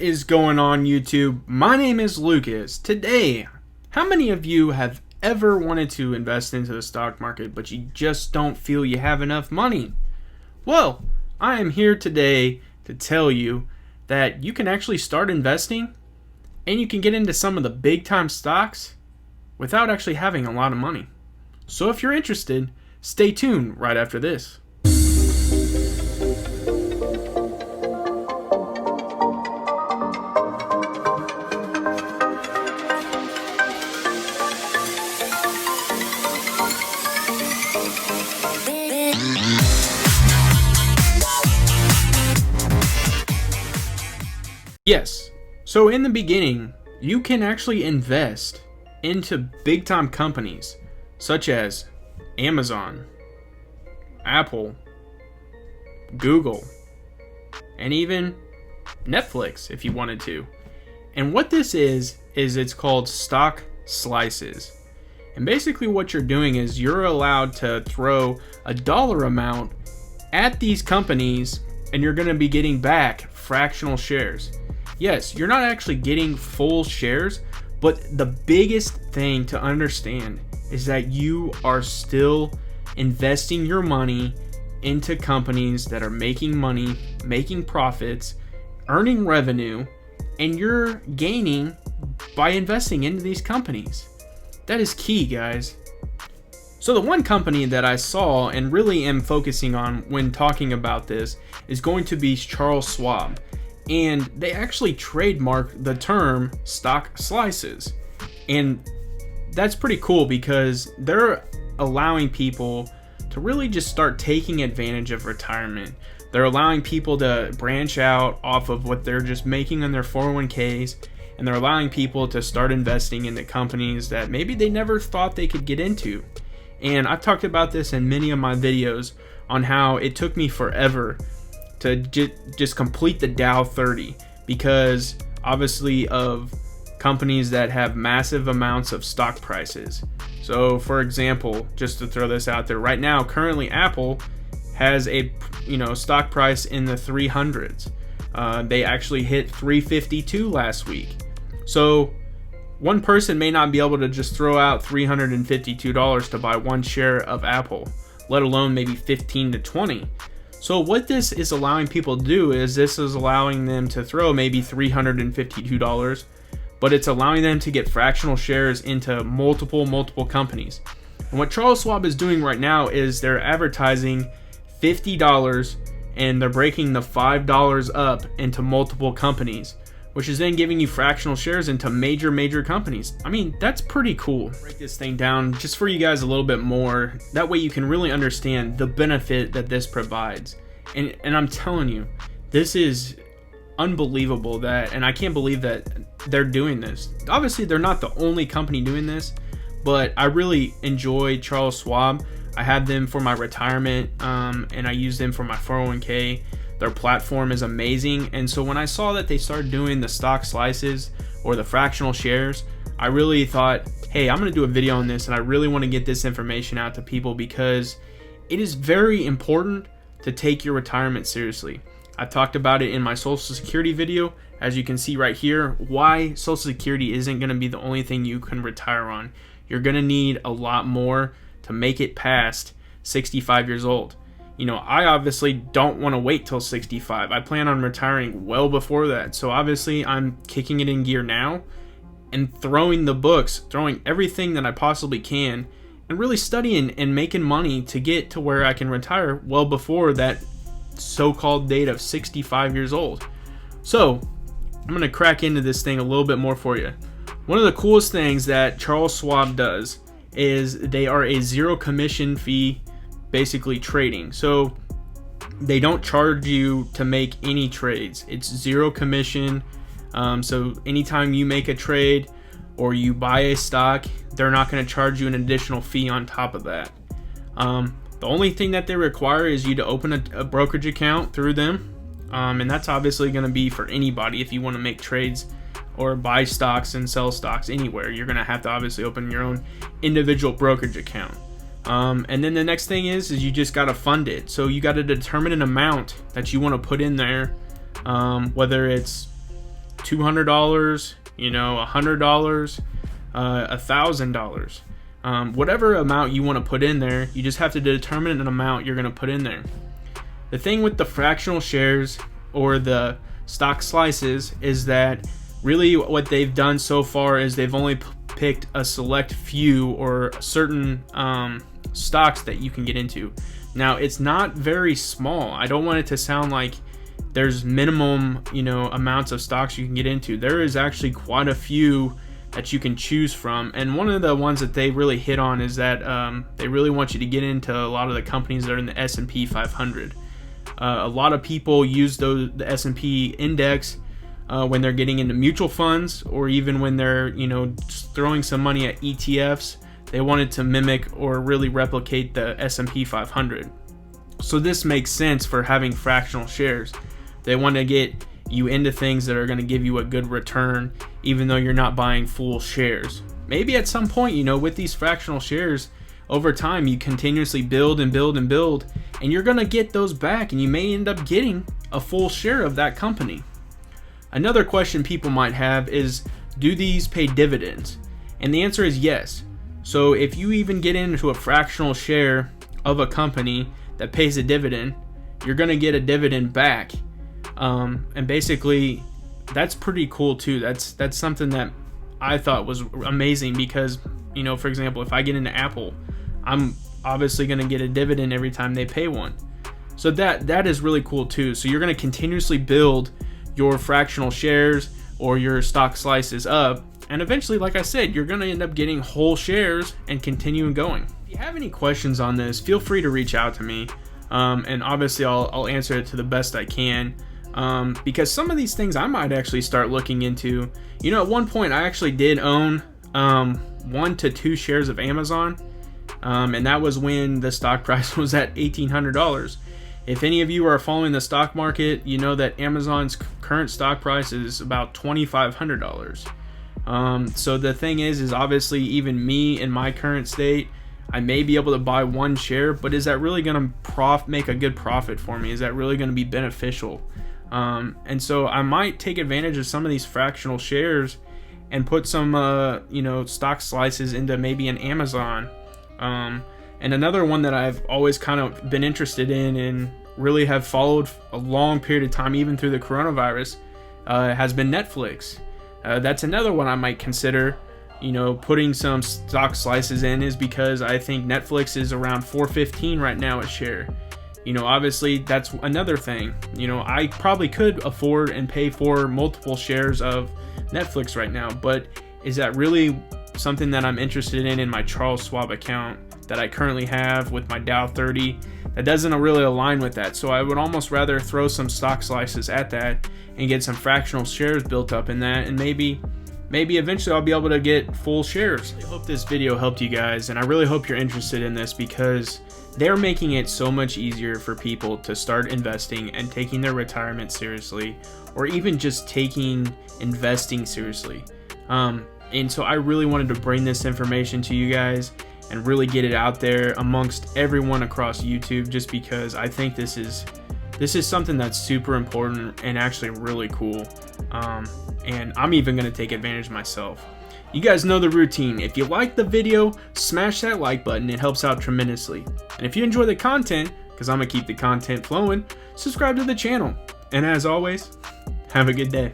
is going on, YouTube? My name is Lucas. Today, how many of you have ever wanted to invest into the stock market but you just don't feel you have enough money? Well, I am here today to tell you that you can actually start investing and you can get into some of the big time stocks without actually having a lot of money. So if you're interested, stay tuned right after this. Yes, so in the beginning, you can actually invest into big time companies such as Amazon, Apple, Google, and even Netflix if you wanted to. And what this is it's called stock slices. And basically what you're doing is you're allowed to throw a dollar amount at these companies and you're going to be getting back fractional shares. Yes, you're not actually getting full shares, but the biggest thing to understand is that you are still investing your money into companies that are making money, making profits, earning revenue, and you're gaining by investing into these companies. That is key, guys. So the one company that I saw and really am focusing on when talking about this is going to be Charles Schwab. And they actually trademarked the term stock slices. And that's pretty cool because they're allowing people to really just start taking advantage of retirement. They're allowing people to branch out off of what they're just making on their 401ks. And they're allowing people to start investing into companies that maybe they never thought they could get into. And I've talked about this in many of my videos on how it took me forever to just complete the Dow 30 because obviously of companies that have massive amounts of stock prices. So for example, just to throw this out there right now, currently Apple has a stock price in the 300s. They actually hit 352 last week. So one person may not be able to just throw out $352 to buy one share of Apple, let alone maybe 15 to 20. So what this is allowing people to do is this is allowing them to throw maybe $352, but it's allowing them to get fractional shares into multiple companies. And what Charles Schwab is doing right now is they're advertising $50 and they're breaking the $5 up into multiple companies, which is then giving you fractional shares into major companies. I mean, that's pretty cool. Break this thing down just for you guys a little bit more. That way you can really understand the benefit that this provides. And I'm telling you, this is unbelievable and I can't believe that they're doing this. Obviously, they're not the only company doing this, but I really enjoy Charles Schwab. I have them for my retirement, and I use them for my 401k. Their platform is amazing, and so when I saw that they started doing the stock slices or the fractional shares, I really thought, hey, I'm going to do a video on this, and I really want to get this information out to people because it is very important to take your retirement seriously. I talked about it in my Social Security video, as you can see right here, why Social Security isn't going to be the only thing you can retire on. You're going to need a lot more to make it past 65 years old. I obviously don't want to wait till 65. I plan on retiring well before that. So obviously I'm kicking it in gear now and throwing the books, throwing everything that I possibly can and really studying and making money to get to where I can retire well before that so-called date of 65 years old. So I'm going to crack into this thing a little bit more for you. One of the coolest things that Charles Schwab does is they are a zero commission fee basically trading. So they don't charge you to make any trades. It's zero commission. So anytime you make a trade or you buy a stock, they're not going to charge you an additional fee on top of that. The only thing that they require is you to open a brokerage account through them. And that's obviously going to be for anybody. If you want to make trades or buy stocks and sell stocks anywhere, you're going to have to obviously open your own individual brokerage account. And then the next thing is you just got to fund it. So you got to determine an amount that you want to put in there, whether it's $200, $100, $1,000. Whatever amount you want to put in there, you just have to determine an amount you're going to put in there. The thing with the fractional shares or the stock slices is that really what they've done so far is they've only picked a select few or certain stocks that you can get into. Now, it's not very small. I don't want it to sound like there's minimum, amounts of stocks you can get into. There is actually quite a few that you can choose from. And one of the ones that they really hit on is that they really want you to get into a lot of the companies that are in the S&P 500. A lot of people use the S&P index when they're getting into mutual funds, or even when they're, just throwing some money at ETFs. They wanted to mimic or really replicate the S&P 500. So this makes sense for having fractional shares. They want to get you into things that are going to give you a good return, even though you're not buying full shares. Maybe at some point, with these fractional shares, over time you continuously build and build and build, and you're going to get those back, and you may end up getting a full share of that company. Another question people might have is, do these pay dividends? And the answer is yes. So if you even get into a fractional share of a company that pays a dividend, you're going to get a dividend back. And basically that's pretty cool too. That's something that I thought was amazing because, for example, if I get into Apple, I'm obviously going to get a dividend every time they pay one. So that is really cool too. So you're going to continuously build your fractional shares or your stock slices up, and eventually, like I said, you're going to end up getting whole shares and continuing going. If you have any questions on this, feel free to reach out to me, and obviously I'll answer it to the best I can, because some of these things I might actually start looking into. At one point I actually did own 1 to 2 shares of Amazon, and that was when the stock price was at $1,800. If any of you are following the stock market, you know that Amazon's current stock price is about $2,500. So the thing is obviously even me in my current state, I may be able to buy 1 share, but is that really going to make a good profit for me? Is that really going to be beneficial? And so I might take advantage of some of these fractional shares and put some, stock slices into maybe an Amazon. And another one that I've always kind of been interested in and really have followed a long period of time, even through the coronavirus, has been Netflix. That's another one I might consider, putting some stock slices in, is because I think Netflix is around $4.15 right now a share. Obviously that's another thing. I probably could afford and pay for multiple shares of Netflix right now, but is that really something that I'm interested in my Charles Schwab account that I currently have with my Dow 30? That doesn't really align with that. So I would almost rather throw some stock slices at that and get some fractional shares built up in that, and maybe eventually I'll be able to get full shares. I hope this video helped you guys, and I really hope you're interested in this because they're making it so much easier for people to start investing and taking their retirement seriously, or even just taking investing seriously. And so I really wanted to bring this information to you guys and really get it out there amongst everyone across YouTube, just because I think this is something that's super important and actually really cool. And I'm even going to take advantage myself. You guys know the routine. If you like the video, smash that like button. It helps out tremendously. And if you enjoy the content, because I'm going to keep the content flowing, subscribe to the channel. And as always, have a good day.